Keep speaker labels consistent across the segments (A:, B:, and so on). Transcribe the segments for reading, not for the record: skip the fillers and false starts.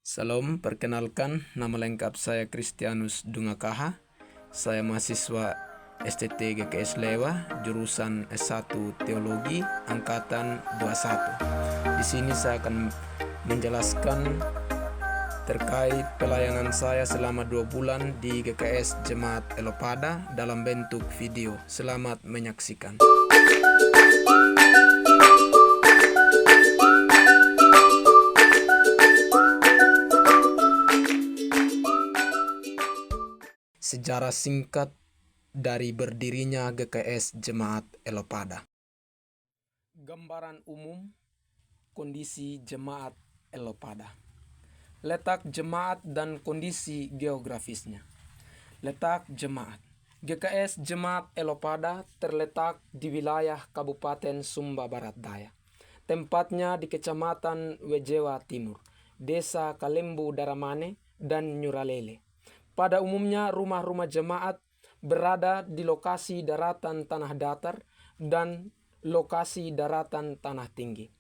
A: Salam, perkenalkan nama lengkap saya Christianus Dungakaha. Saya mahasiswa STT GKS Lewa, jurusan S1 Teologi, angkatan 21. Di sini saya akan menjelaskan terkait pelayanan saya selama 2 bulan di GKS Jemaat Elopada dalam bentuk video. Selamat menyaksikan. Sejarah singkat dari berdirinya GKS Jemaat Elopada. Gambaran umum kondisi Jemaat Elopada. Letak jemaat dan kondisi geografisnya. Letak jemaat. GKS Jemaat Elopada terletak di wilayah Kabupaten Sumba Barat Daya. Tempatnya di Kecamatan Wejewa Timur, Desa Kalembu Daramane, dan Nyuralele. Pada umumnya rumah-rumah jemaat berada di lokasi daratan tanah datar dan lokasi daratan tanah tinggi.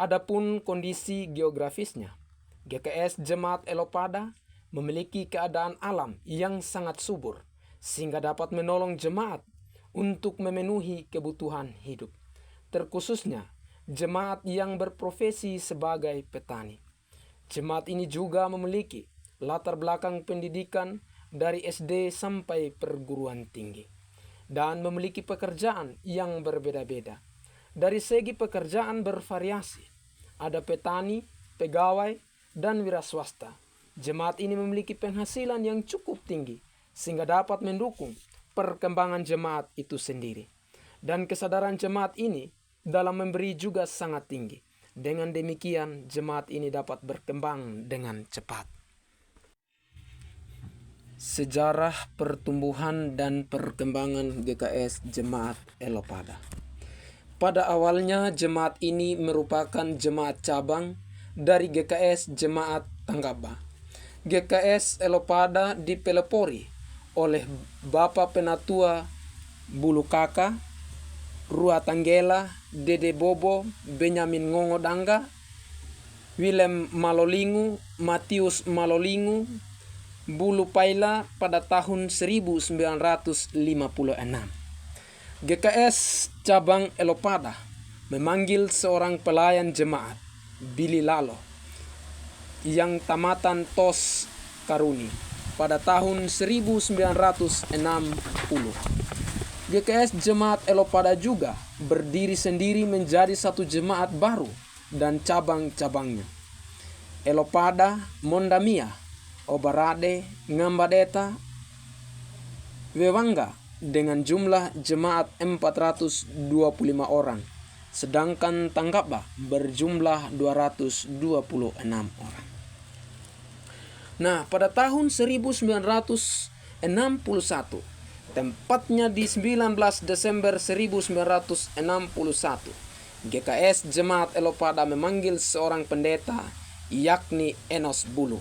A: Adapun kondisi geografisnya, GKS Jemaat Elopada memiliki keadaan alam yang sangat subur sehingga dapat menolong jemaat untuk memenuhi kebutuhan hidup, terkhususnya jemaat yang berprofesi sebagai petani. Jemaat ini juga memiliki latar belakang pendidikan dari SD sampai perguruan tinggi dan memiliki pekerjaan yang berbeda-beda. Dari segi pekerjaan bervariasi, ada petani, pegawai, dan wira swasta. Jemaat ini memiliki penghasilan yang cukup tinggi sehingga dapat mendukung perkembangan jemaat itu sendiri. Dan kesadaran jemaat ini dalam memberi juga sangat tinggi. Dengan demikian, jemaat ini dapat berkembang dengan cepat. Sejarah pertumbuhan dan perkembangan GKS Jemaat Elopada. Pada awalnya jemaat ini merupakan jemaat cabang dari GKS Jemaat Tanggaba. GKS Elopada dipelopori oleh Bapak Penatua Bulu Kaka, Rua Tanggela, Dede Bobo, Benyamin Ngongo Dangga, Willem Malolingu, Matius Malolingu, Bulu Paila pada tahun 1956. GKS Cabang Elopada memanggil seorang pelayan jemaat, Billy Lalo, yang tamatan Tos Karuni pada tahun 1960. GKS Jemaat Elopada juga berdiri sendiri menjadi satu jemaat baru dan cabang-cabangnya. Elopada, Mondamia, Obarade, Ngambadeta, Wewangga dengan jumlah jemaat 425 orang, sedangkan Tanggaba berjumlah 226 orang. Nah, pada tahun 1961, tempatnya di 19 Desember 1961, GKS Jemaat Elopada memanggil seorang pendeta, yakni Enos Bulu,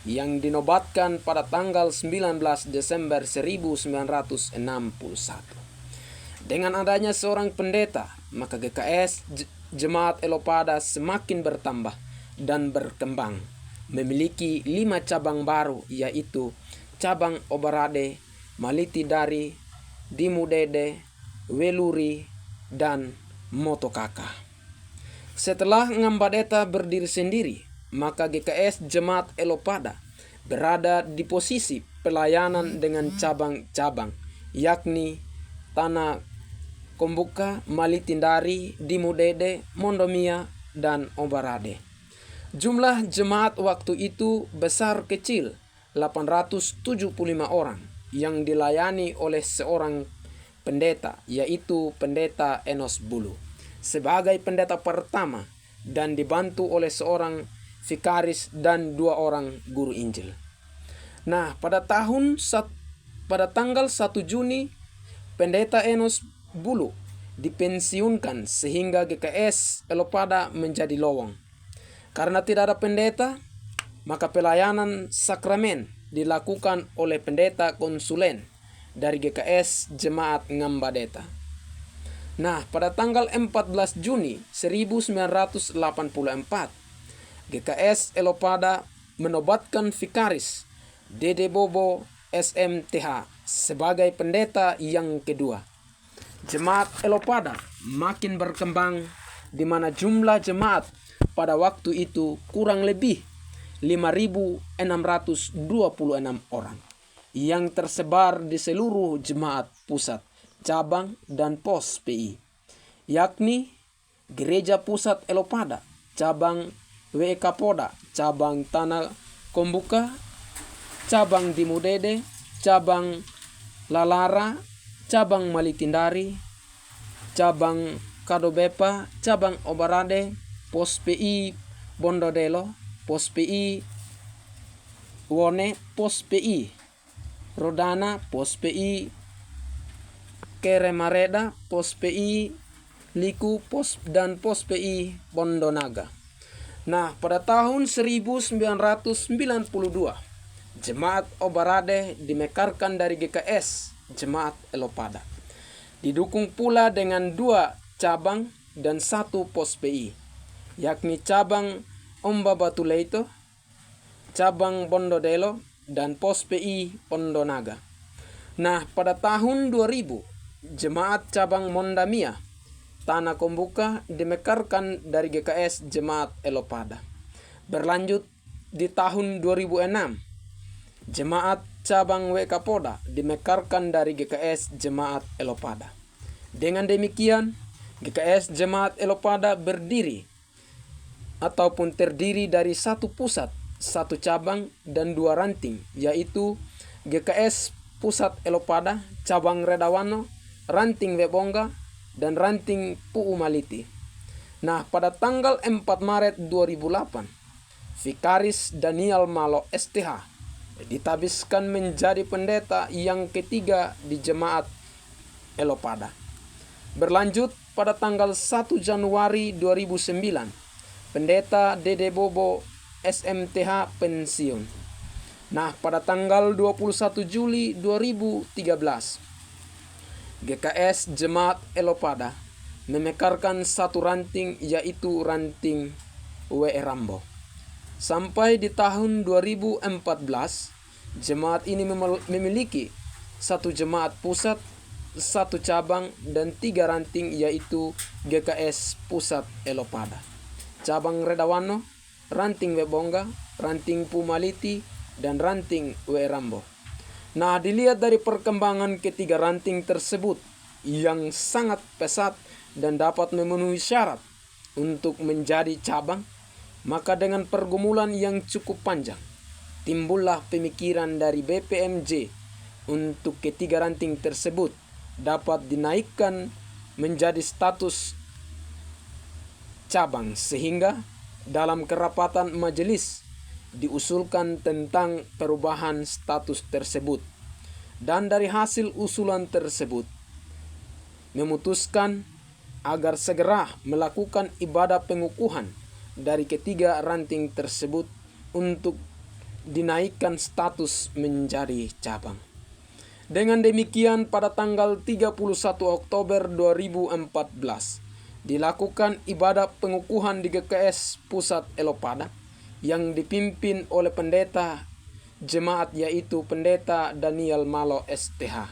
A: yang dinobatkan pada tanggal 19 Desember 1961. Dengan adanya seorang pendeta, maka GKS Jemaat Elopada semakin bertambah dan berkembang, memiliki 5 cabang baru, yaitu cabang Obarade, Malitidari, Dimudede, Weluri, dan Motokaka. Setelah Ngambadeta berdiri sendiri, maka GKS Jemaat Elopada berada di posisi pelayanan dengan cabang-cabang, yakni Tanah Kombuka, Malitindari, Dimudede, Mondomia, dan Obarade. Jumlah jemaat waktu itu besar kecil 875 orang yang dilayani oleh seorang pendeta, yaitu Pendeta Enos Bulu, sebagai pendeta pertama dan dibantu oleh seorang vikaris dan 2 orang guru Injil. Nah, pada tanggal 1 Juni, Pendeta Enos Bulu dipensiunkan sehingga GKS Elopada menjadi lowong. Karena tidak ada pendeta, maka pelayanan sakramen dilakukan oleh pendeta konsulen dari GKS Jemaat Ngambadeta. Nah, pada tanggal 14 Juni 1984, GKS Elopada menobatkan Vikaris Dede Bobo SMTH sebagai pendeta yang kedua. Jemaat Elopada makin berkembang, di mana jumlah jemaat pada waktu itu kurang lebih 5.626 orang yang tersebar di seluruh jemaat pusat, cabang, dan pos PI, yakni Gereja Pusat Elopada, cabang WK Poda, cabang Tanah Kombuka, cabang Dimudede, cabang Lalara, cabang Malitindari, cabang Kadobepa, cabang Obarade, pos PI Bondodelo, pos PI Wone, pos PI Rodana, pos PI Keremareda, pos PI Liku, dan pos PI Bondonaga. Nah, pada tahun 1992, Jemaat Obarade dimekarkan dari GKS Jemaat Elopada. Didukung pula dengan 2 cabang dan 1 pos PI, yakni cabang Omba Batuleito, cabang Bondodelo, dan pos PI Pondonaga. Nah, pada tahun 2000, Jemaat cabang Mondamia Tanah Kombuka dimekarkan dari GKS Jemaat Elopada. Berlanjut di tahun 2006, Jemaat cabang WK Poda dimekarkan dari GKS Jemaat Elopada. Dengan demikian, GKS Jemaat Elopada berdiri ataupun terdiri dari 1 pusat, 1 cabang, dan 2 ranting, yaitu GKS Pusat Elopada, cabang Redawano, ranting Webonga, dan ranting Pu'u Maliti. Nah, pada tanggal 4 Maret 2008, Vikaris Daniel Malo STH ditabiskan menjadi pendeta yang ketiga di Jemaat Elopada. Berlanjut pada tanggal 1 Januari 2009, Pendeta Dede Bobo SMTH pensiun. Nah, pada tanggal 21 Juli 2013, GKS Jemaat Elopada memekarkan 1 ranting, yaitu ranting WE Rambo. Sampai di tahun 2014, jemaat ini memiliki 1 jemaat pusat, 1 cabang, dan 3 ranting, yaitu GKS Pusat Elopada, cabang Redawano, ranting Webonga, ranting Pumaliti, dan ranting WE Rambo. Nah, dilihat dari perkembangan ketiga ranting tersebut yang sangat pesat dan dapat memenuhi syarat untuk menjadi cabang, maka dengan pergumulan yang cukup panjang, timbullah pemikiran dari BPMJ untuk ketiga ranting tersebut dapat dinaikkan menjadi status cabang, sehingga dalam kerapatan majelis diusulkan tentang perubahan status tersebut. Dan dari hasil usulan tersebut memutuskan agar segera melakukan ibadah pengukuhan dari ketiga ranting tersebut untuk dinaikkan status menjadi cabang. Dengan demikian, pada tanggal 31 Oktober 2014 dilakukan ibadah pengukuhan di GKS Pusat Elopada yang dipimpin oleh pendeta jemaat, yaitu Pendeta Daniel Malo STH,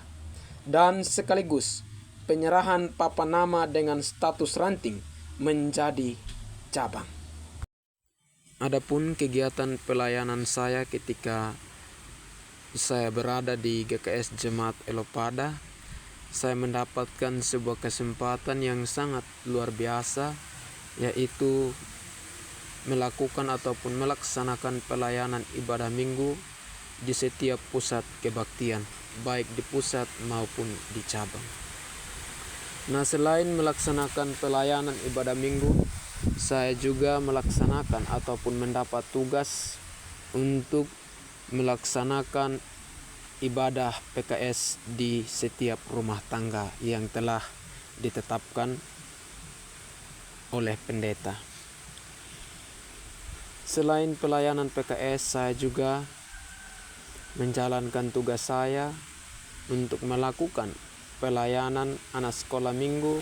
A: dan sekaligus penyerahan papan nama dengan status ranting menjadi cabang. Adapun kegiatan pelayanan saya ketika saya berada di GKS Jemaat Elopada, saya mendapatkan sebuah kesempatan yang sangat luar biasa, yaitu melakukan ataupun melaksanakan pelayanan ibadah minggu di setiap pusat kebaktian, baik di pusat maupun di cabang. Nah, selain melaksanakan pelayanan ibadah minggu, saya juga melaksanakan ataupun mendapat tugas untuk melaksanakan ibadah PKS di setiap rumah tangga yang telah ditetapkan oleh pendeta. Selain pelayanan PKS, saya juga menjalankan tugas saya untuk melakukan pelayanan anak sekolah minggu,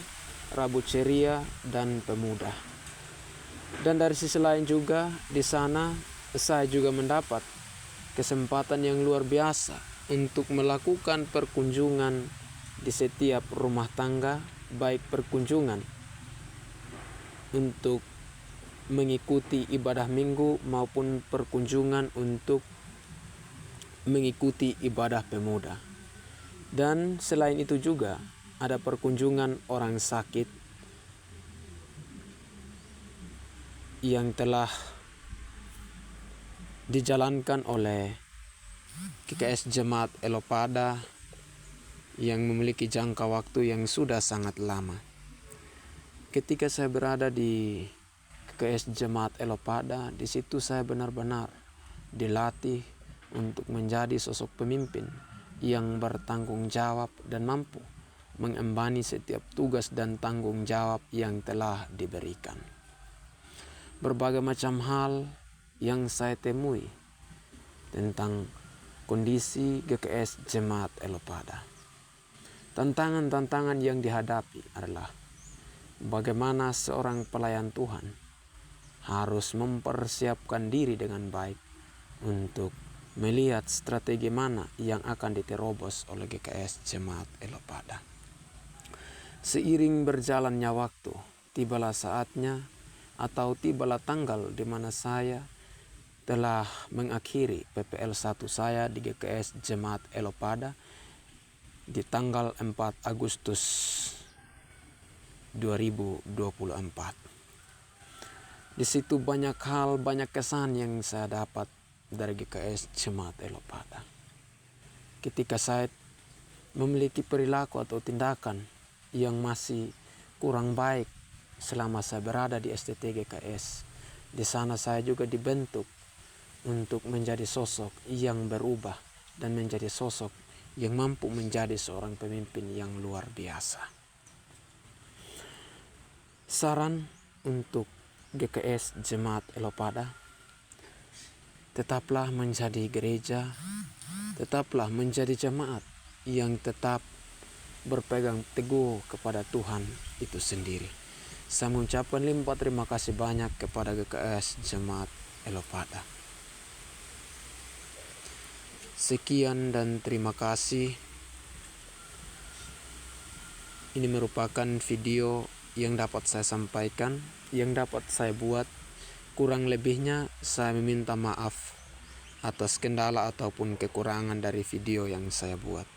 A: Rabu Ceria, dan pemuda. Dan dari sisi lain juga di sana saya juga mendapat kesempatan yang luar biasa untuk melakukan perkunjungan di setiap rumah tangga, baik perkunjungan untuk mengikuti ibadah minggu maupun perkunjungan untuk mengikuti ibadah pemuda. Dan selain itu juga ada perkunjungan orang sakit yang telah dijalankan oleh GKS Jemaat Elopada yang memiliki jangka waktu yang sudah sangat lama. Ketika saya berada di GKS Jemaat Elopada, di situ saya benar-benar dilatih untuk menjadi sosok pemimpin yang bertanggung jawab dan mampu mengemban setiap tugas dan tanggung jawab yang telah diberikan. Berbagai macam hal yang saya temui tentang kondisi GKS Jemaat Elopada. Tantangan-tantangan yang dihadapi adalah bagaimana seorang pelayan Tuhan harus mempersiapkan diri dengan baik untuk melihat strategi mana yang akan diterobos oleh GKS Jemaat Elopada. Seiring berjalannya waktu, tibalah saatnya atau tibalah tanggal di mana saya telah mengakhiri PPL 1 saya di GKS Jemaat Elopada di tanggal 4 Agustus 2024. Di situ banyak hal, banyak kesan yang saya dapat dari GKS Jemaat Elopada. Ketika saya memiliki perilaku atau tindakan yang masih kurang baik selama saya berada di STT GKS, di sana saya juga dibentuk untuk menjadi sosok yang berubah dan menjadi sosok yang mampu menjadi seorang pemimpin yang luar biasa. Saran untuk GKS Jemaat Elopada, tetaplah menjadi gereja, tetaplah menjadi jemaat yang tetap berpegang teguh kepada Tuhan itu sendiri. Saya mengucapkan limpah terima kasih banyak kepada GKS Jemaat Elopada. Sekian dan terima kasih. Ini merupakan video yang dapat saya sampaikan, yang dapat saya buat. Kurang lebihnya saya meminta maaf atas kendala ataupun kekurangan dari video yang saya buat.